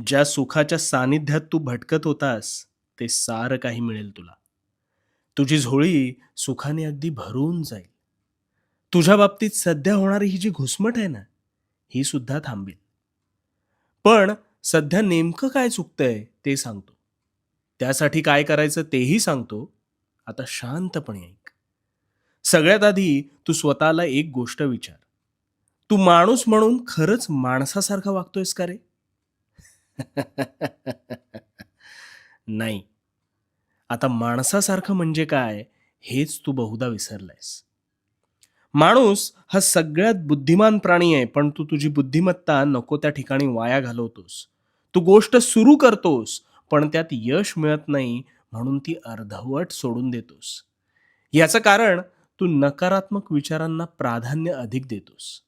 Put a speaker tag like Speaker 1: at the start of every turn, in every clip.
Speaker 1: ज्या सुखाच्या सानिध्यात तू भटकत होतास, ते सारं काही मिळेल तुला. तुझी झोळी सुखाने अगदी भरून जाईल. तुझ्या बाबतीत सध्या होणारी ही जी घुसमट आहे ना, ही सुद्धा थांबेल. पण सध्या नेमकं काय चुकतंय ते सांगतो. त्यासाठी काय करायचं तेही सांगतो. आता शांतपणे ऐक. सगळ्यात आधी तू स्वतःला एक गोष्ट विचार. तू माणूस म्हणून खरंच माणसासारखा वागतोयस का रे? नाही. आता माणसासारखं म्हणजे काय हेच तू बहुधा विसरलायस. माणूस हा सगळ्यात बुद्धिमान प्राणी आहे, पण तू तुझी बुद्धिमत्ता नको त्या ठिकाणी वाया घालवतोस. तू गोष्ट सुरू करतोस, पण त्यात यश मिळत नाही म्हणून ती अर्धवट सोडून देतोस. याचं कारण तू नकारात्मक विचारांना प्राधान्य अधिक देतोस.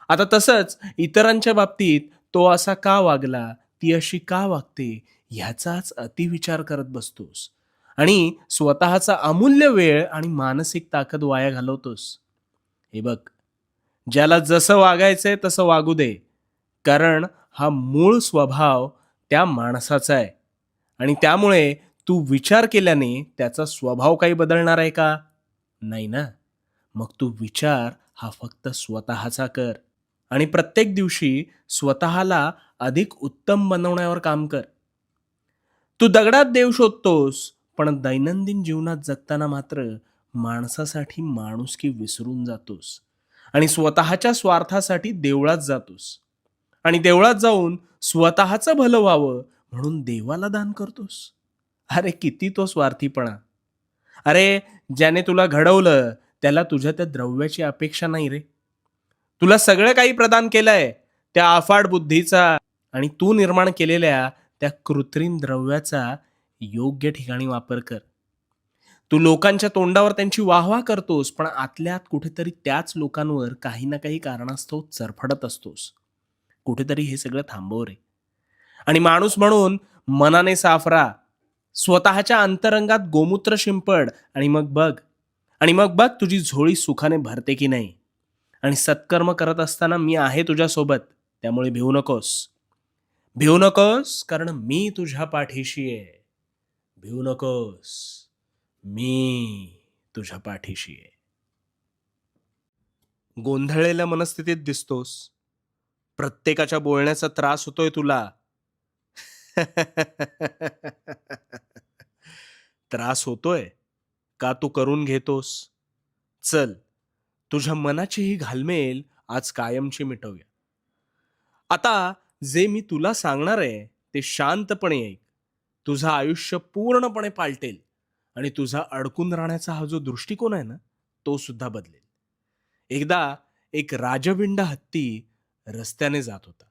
Speaker 1: आता तसंच इतरांच्या बाबतीत तो असा का वागला, ती अशी का वागते, ह्याचाच अतिविचार करत बसतोस आणि स्वतःचा अमूल्य वेळ आणि मानसिक ताकद वाया घालवतोस. हे बघ, ज्याला जसं वागायचंय तसं वागू दे. कारण हा मूळ स्वभाव त्या माणसाचा आहे आणि त्यामुळे तू विचार केल्याने त्याचा स्वभाव काही बदलणार आहे का? नाही ना. मग तू विचार हा फक्त स्वतःचा कर आणि प्रत्येक दिवशी स्वतःला अधिक उत्तम बनवण्यावर काम कर. तू दगडात देव शोधतोस, पण दैनंदिन जीवनात जगताना मात्र माणसासाठी माणुसकी विसरून जातोस आणि स्वतःच्या स्वार्थासाठी देवळात जातोस आणि देवळात जाऊन स्वतःचं भलं व्हावं म्हणून देवाला दान करतोस. अरे किती तो स्वार्थीपणा. अरे, ज्याने तुला घडवलं त्याला तुझ्या त्या द्रव्याची अपेक्षा नाही रे. तुला सगळं काही प्रदान केलंय, त्या अफाट बुद्धीचा आणि तू निर्माण केलेल्या त्या कृत्रिम द्रव्याचा योग्य ठिकाणी वापर कर. तू लोकांच्या तोंडावर त्यांची वाहवा करतोस, पण आतल्या आत कुठेतरी त्याच लोकांवर काही ना काही कारणास्तव चरफडत असतोस. कुठेतरी हे सगळं थांबव रे. आणि माणूस म्हणून मनाने साफ राहा. स्वतःच्या अंतरंगात गोमूत्र शिंपड आणि मग बघ तुझी झोळी सुखाने भरते की नाही. आणि सत्कर्म करत असताना मी आहे तुझ्यासोबत. त्यामुळे भिवू नकोस. भिवू नकोस, कारण मी तुझ्या पाठीशी आहे. भिवू नकोस. मी तुझ्या पाठीशी आहे. गोंधळलेल्या मनस्थितीत दिसतोस. प्रत्येकाच्या बोलण्याचा त्रास होतोय तुला. त्रास होतोय का तू करून घेतोस? चल, तुझ्या मनाची ही घालमेल आज कायमची मिटवूया. आता जे मी तुला सांगणार आहे ते शांतपणे ऐक. तुझं आयुष्य पूर्णपणे पालटेल आणि तुझा अडकून राहण्याचा हा जो दृष्टिकोन आहे ना, तो सुद्धा बदलेल. एकदा एक राजविंडा हत्ती रस्त्याने जात होता.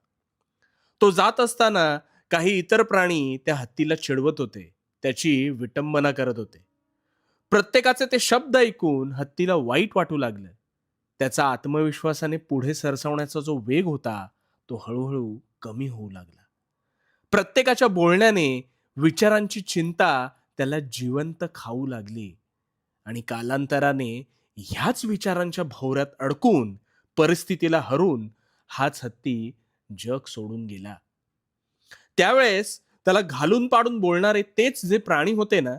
Speaker 1: तो जात असताना काही इतर प्राणी त्या हत्तीला चिडवत होते, त्याची विटंबना करत होते. प्रत्येकाचे ते शब्द ऐकून हत्तीला वाईट वाटू लागलं. त्याचा आत्मविश्वासाने पुढे सरसावण्याचा जो वेग होता, तो हळूहळू कमी होऊ लागला. प्रत्येकाच्या बोलण्याने विचारांची चिंता त्याला जिवंत खाऊ लागली आणि कालांतराने ह्याच विचारांच्या भोवऱ्यात अडकून परिस्थितीला हरून हाच हत्ती जग सोडून गेला. त्यावेळेस त्याला घालून पाडून बोलणारे तेच जे प्राणी होते ना,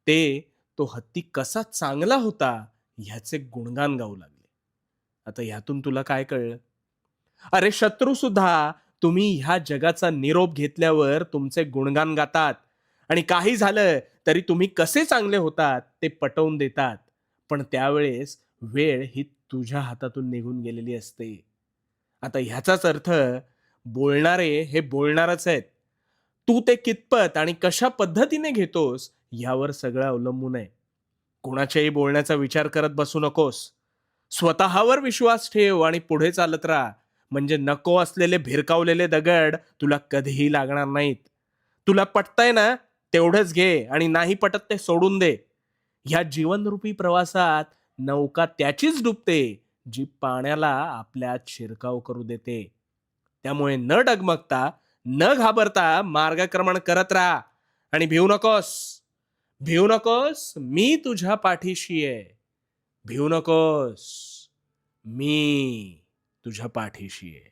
Speaker 1: ते तो हत्ती कसा चांगला होता ह्याचे गुणगान गाऊ लागले. आता ह्यातून तुला काय कळलं? अरे शत्रू सुद्धा तुम्ही ह्या जगाचा निरोप घेतल्यावर तुमचे गुणगान गातात आणि काही झालं तरी तुम्ही कसे चांगले होतात ते पटवून देतात. पण त्यावेळेस वेळ ही तुझ्या हातातून निघून गेलेली असते. आता ह्याचाच अर्थ बोलणारे हे बोलणारच आहेत. तू ते कितपत आणि कशा पद्धतीने घेतोस यावर सगळं अवलंबून आहे. कोणाच्याही बोलण्याचा विचार करत बसू नकोस. स्वतःवर विश्वास ठेव आणि पुढे चालत राहा. म्हणजे नको असलेले भिरकावलेले दगड तुला कधीही लागणार नाहीत. तुला पटतंय ना, तेवढंच घे आणि नाही पटत ते सोडून दे. ह्या जीवनरूपी प्रवासात नौका त्याचीच डुबते जी पाण्याला आपल्यात शिरकाव करू देते. त्यामुळे न डगमगता, न घाबरता मार्गक्रमण करत राहा आणि भिवू नकोस. भिवू नकोस, मी तुझ्या पाठीशी आहे. भिवू नकोस, मी तुझ्या पाठीशी आहे.